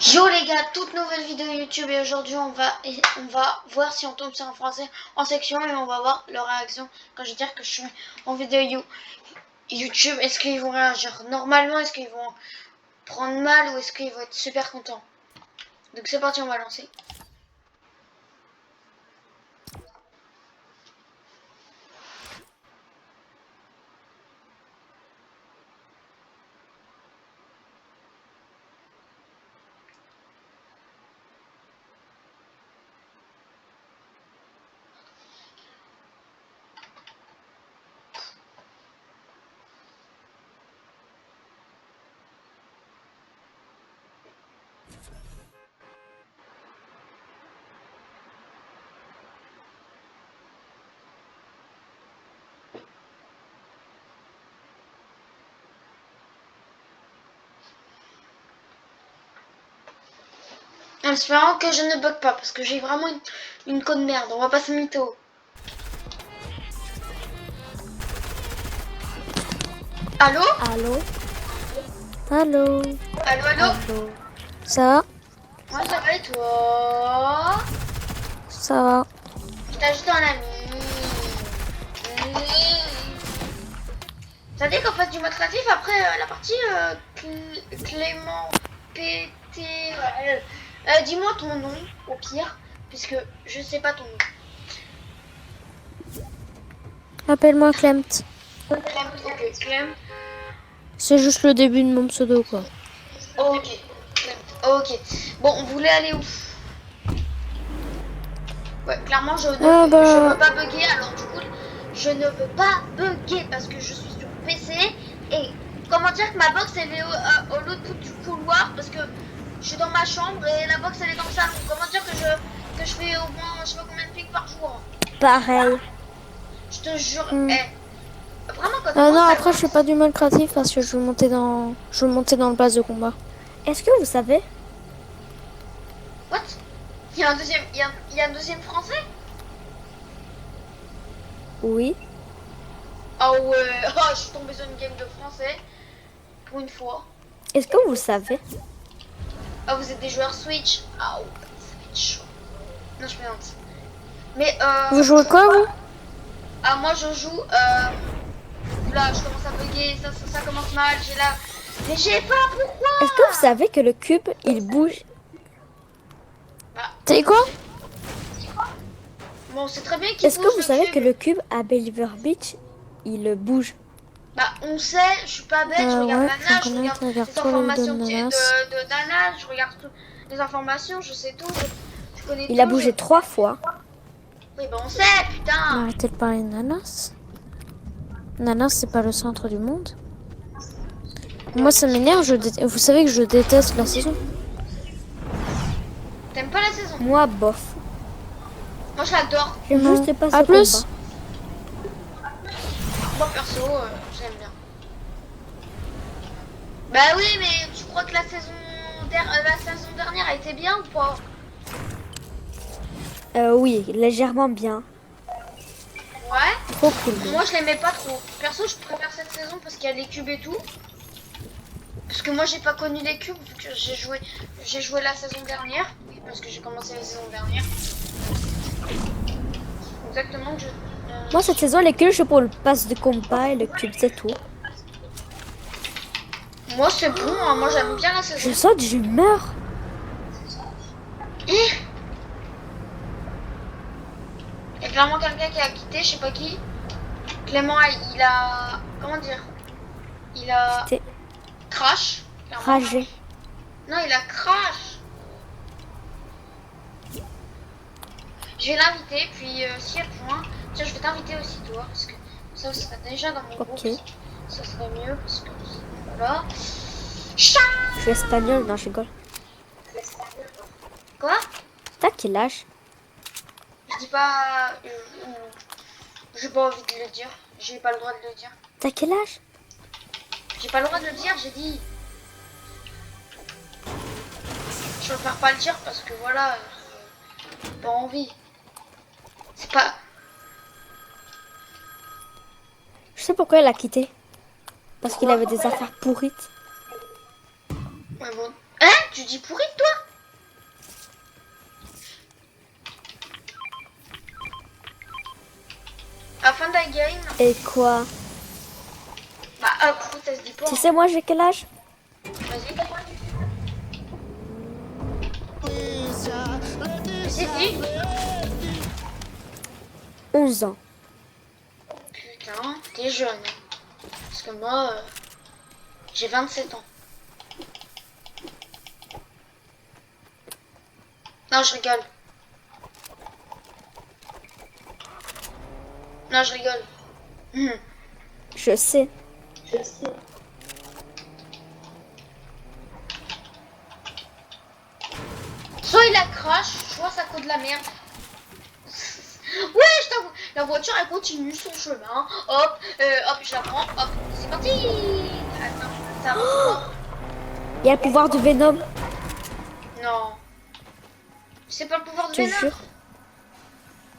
Yo les gars, toute nouvelle vidéo YouTube et aujourd'hui on va voir si on tombe sur un français en section et on va voir leur réaction quand je vais dire que je suis en vidéo YouTube. Est-ce qu'ils vont réagir normalement, est-ce qu'ils vont prendre mal ou est-ce qu'ils vont être super contents? Donc c'est parti, on va lancer. En espérant que je ne bug pas parce que j'ai vraiment une code merde, on va passer mytho. Allô? Allô? Allô? Allô, allô? Allô? Ça va? Moi ça va et toi? Ça va. Je t'ajoute en ami. Ça dit qu'on fasse du mode créatif après la partie Clément PT. Dis-moi ton nom au pire, puisque je sais pas ton nom. Appelle-moi Clemt. Clem, ok, Clem. C'est juste le début de mon pseudo, quoi. Ok, Clem, ok. Bon, on voulait aller où? Ouais, clairement, je ne veux pas bugger, alors du coup, je ne veux pas bugger parce que je suis sur PC et comment dire que ma box elle est au l'autre bout du couloir parce que je suis dans ma chambre et la box elle est dans le salon. Comment dire que je fais au moins, je sais pas combien de clics par jour. Pareil. Je te jure, vraiment quand Non, ça après, je fais pas du mode créatif parce que je veux monter dans le base de combat. Est-ce que vous savez? What? Il y a un deuxième, il y a un deuxième français? Oui. Ah ouais, oh, je suis tombée sur une game de français pour une fois. Est-ce que vous savez? Ah, vous êtes des joueurs Switch? Ah ouais, ça va être chaud. Non, je plaisante. Mais Vous jouez quoi, vous? Ah, moi je joue. Là, je commence à bugger, ça commence mal. J'ai là. Mais j'ai pas pourquoi. Est-ce que vous savez que le cube, il bouge? Bah, C'est quoi? bon, c'est très bien qu'il Est-ce bouge. que vous savez que le cube à Believer Beach, il bouge? Bah, on sait, je suis pas bête, je regarde Ouais, Nana, je regarde les informations de Nanas. Nana, je regarde toutes les informations, je sais tout. Je connais Il tout. a bougé 3 fois. Oui, bah, on sait, putain. Arrêtez de parler de Nanas. Nanas, c'est pas le centre du monde. Moi, ça m'énerve. Vous savez que je déteste la saison. T'aimes pas la saison? Moi, bof. Moi, je l'adore. Juste pas à plus. Moi, perso, j'aime bien. Bah oui, mais tu crois que la saison dernière a été bien ou pas? Oui, légèrement bien. Ouais. Trop cool. Moi, je l'aimais pas trop. Perso, je préfère cette saison parce qu'il y a les cubes et tout. Parce que moi, j'ai pas connu les cubes vu que j'ai joué la saison dernière. Oui, parce que j'ai commencé la saison dernière. Exactement. Moi, cette saison, les cubes, je pour le pass de combat et le cube, c'est tout. Moi, c'est bon. Hein. Moi, j'aime bien la saison. Je saute, je meurs. Il y a clairement quelqu'un qui a quitté, je sais pas qui. Clément, il a... Comment dire? Il a... Quitté. Crash. Ragé. Non, il a crash. Je vais l'inviter, puis si elle rejoint, tiens, je vais t'inviter aussi toi, parce que ça serait déjà dans mon groupe. Ça serait mieux, parce que voilà. Je suis espagnol, non, je rigole. Quoi? T'as quel âge? Je dis pas... J'ai pas envie de le dire, j'ai pas le droit de le dire. T'as quel âge? J'ai pas le droit de le dire, j'ai dit... Je préfère pas le dire parce que voilà, j'ai pas envie. C'est pas... Je sais pourquoi elle a quitté. Parce qu'il avait des affaires pourrites. Ouais, bon. Hein? tu dis pourri toi? À la fin de la game, Et quoi? bah pourquoi ça se dit pas? Tu sais, moi, j'ai quel âge? Vas-y. C'est dit. 11 ans. Putain, t'es jeune. Parce que moi, j'ai 27 ans. Non, je rigole. Non, je rigole. Je sais. Soit il accroche, soit ça coûte de la merde. Ouais, je t'avoue. La voiture, elle continue son chemin. Hop, hop, je la prends. Hop, c'est parti. Attends, ça avance pas. Il y a le pouvoir de Venom, Non. C'est pas le pouvoir de je te Venom. jure.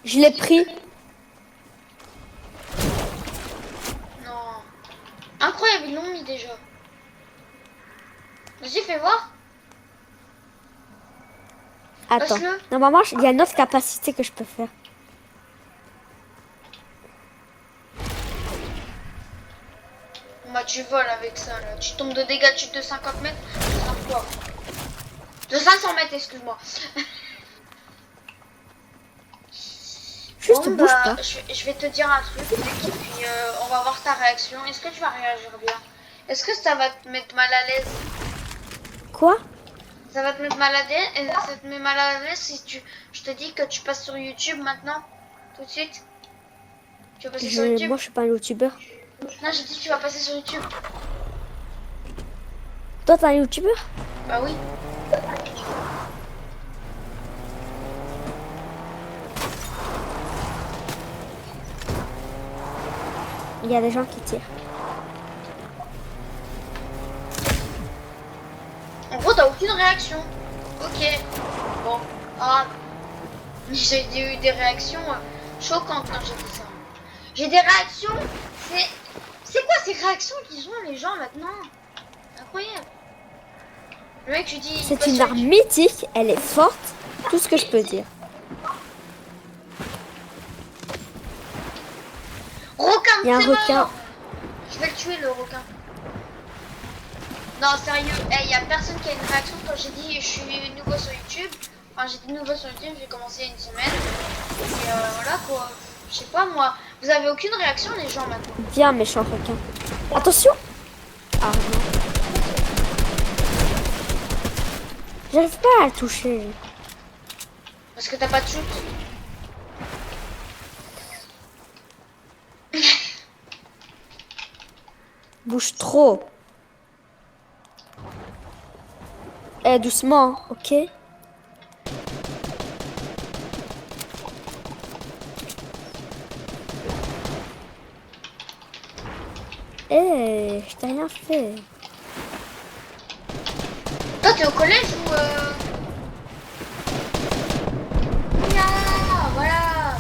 Je l'ai pris. Non. Incroyable, ils l'ont mis déjà. Vas-y, fais voir. Attends. Passe-le. Normalement, il y a une autre capacité que je peux faire. Bah, tu voles avec ça, là. Tu tombes de dégâts de chute de 50 mètres. C'est un quoi. De 500 mètres, excuse-moi. Juste Bon, bouge bah, pas. je vais te dire un truc, et puis on va voir ta réaction. Est-ce que tu vas réagir bien? Est-ce que ça va te mettre mal à l'aise? Quoi? Ça va te mettre mal à l'aise? Et ça te met mal à l'aise si je te dis que tu passes sur YouTube maintenant? Tout de suite? Tu vas passer sur YouTube? Moi, je suis pas un youtubeur. Non, j'ai dit que tu vas passer sur YouTube. Toi, t'es un youtubeur? Bah oui. Il y a des gens qui tirent. En gros, t'as aucune réaction. Ok. Bon. Ah. J'ai eu des réactions choquantes quand j'ai dit ça. J'ai des réactions. C'est quoi ces réactions qu'ils ont les gens maintenant? Incroyable. Le mec, tu dis. C'est une arme mythique, elle est forte. Tout ce que je peux dire. Requin, Il y a un c'est requin. mort. Je vais le tuer le requin. Non, sérieux, il y a personne qui a une réaction quand j'ai dit je suis nouveau sur YouTube. Enfin, j'étais nouveau sur YouTube, j'ai commencé il y a une semaine. Et voilà quoi. Je sais pas moi. Vous avez aucune réaction les gens maintenant? Viens, méchant requin. Attention! Ah non. J'arrive pas à le toucher. Parce que t'as pas de shoot. Bouge trop. Eh, doucement, ok? Eh, je t'ai rien fait. Toi t'es au collège ou Ah, voilà.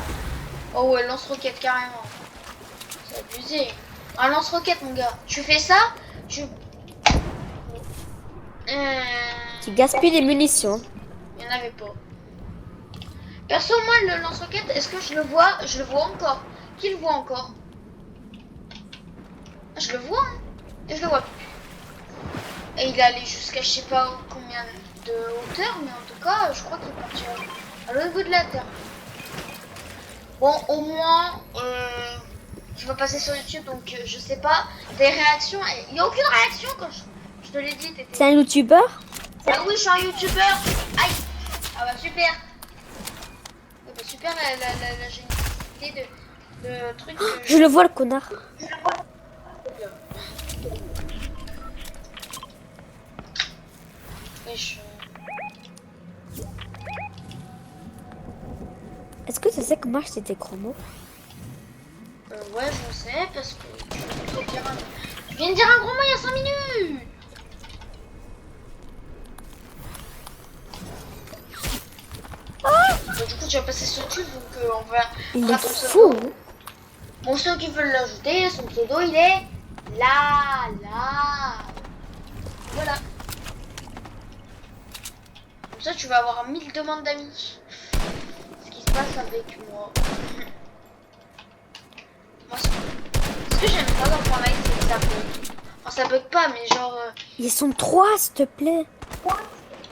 Oh ouais, lance-roquette carrément. C'est abusé. Un lance-roquette mon gars. Tu fais ça, tu... Tu gaspilles les munitions. Il n'y en avait pas. Perso, moi, le lance-roquette, est-ce que je le vois? Je le vois encore. Qui le voit encore? Ah, je le vois, hein. Et je le vois plus. Et il est allé jusqu'à je sais pas combien de hauteur, mais en tout cas, je crois qu'il est parti à l'autre bout de la terre. Bon, au moins, je vais passer sur YouTube, donc je sais pas. Des réactions, il n'y a aucune réaction quand je te l'ai dit. C'est un youtubeur? Ah oui, je suis un youtubeur. Aïe. Ah bah super. Ah bah super la générosité de trucs. Je le vois, le connard. Wesh. Est-ce que tu sais comment acheter tes chromos? Ouais, je sais, parce que tu viens de dire un gros mot il y a 5 minutes. Bah, du coup, tu vas passer sur YouTube, donc on va... Il on est ton fou. pseudo. Bon, ceux qui veulent l'ajouter, son pseudo, il est là. Voilà. Comme ça, tu vas avoir 1000 demandes d'amis. Ce qui se passe avec moi. Moi, ce que j'aime pas dans Fortnite, c'est que ça bug. Enfin, ça bug pas, mais genre... Ils sont 3, s'il te plaît.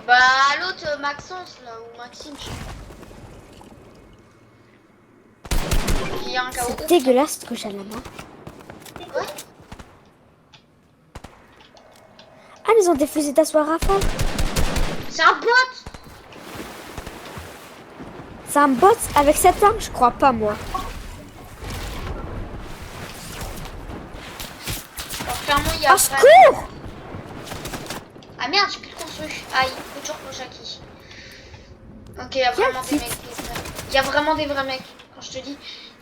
Bah, l'autre, Maxence, là, ou Maxime, je sais pas. Il y a un chaos. C'est dégueulasse ce que j'ai à la main. Quoi? Ah, ils ont des fusils d'assaut à rafale. C'est un bot! C'est un bot avec cette arme, je crois pas, moi. Alors, clairement, il y a... Au secours! Ah merde, j'ai plus de construit. Aïe, faut toujours pour Jackie. Ok, il y a vraiment des mecs. Il y a vraiment des vrais mecs. Quand je te dis,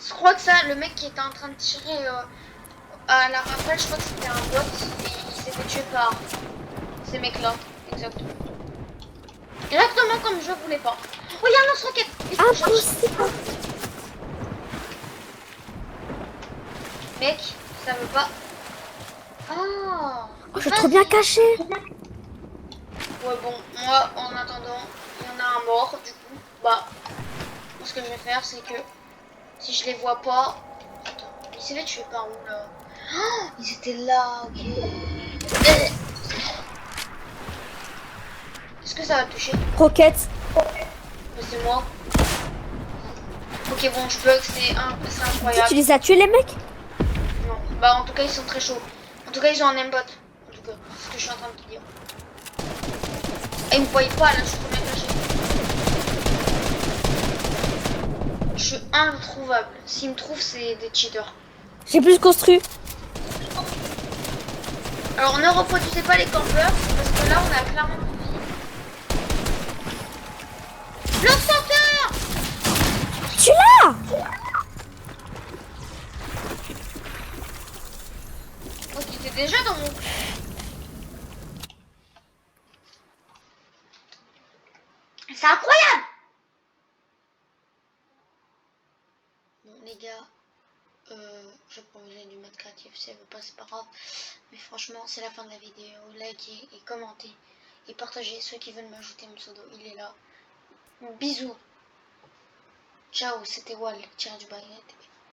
je crois que ça, le mec qui était en train de tirer à la rafale, je crois que c'était un bot. Et il s'est fait tuer par ces mecs-là. Exactement. Exactement comme je voulais pas. Oh, il y a un lance-roquette. Impossible. Mec, ça veut pas. Oh, Oh, je suis trop bien caché. Ouais, bon, moi, en attendant, il y en a un mort, du coup. Bah, moi, ce que je vais faire, c'est que si je les vois pas. Attends, il s'est fait tuer par où là? Oh, ils étaient là, ok. Est-ce que ça va toucher? Roquette. Mais c'est moi. Ok, bon, je bug, c'est incroyable. Tu les as tués, les mecs? Non, bah, en tout cas, ils sont très chauds. En tout cas, ils ont un aimbot. En tout cas, c'est ce que je suis en train de te dire. Et ils me voient pas là, je suis trop bien caché. Je suis introuvable. S'ils me trouvent, c'est des cheaters. J'ai plus construit. Alors ne reproduisez pas les campeurs, parce que là on a clairement plus de vie. L'obtenteur! Tu l'as? Oh, tu étais déjà dans mon... C'est incroyable! Bon les gars, je vais proposer du mode créatif, si elle veut pas c'est pas grave. Mais franchement c'est la fin de la vidéo, likez et commentez. Et partagez, ceux qui veulent m'ajouter mon pseudo, il est là. Bisous. Ciao, c'était Wall, tiré du baguette.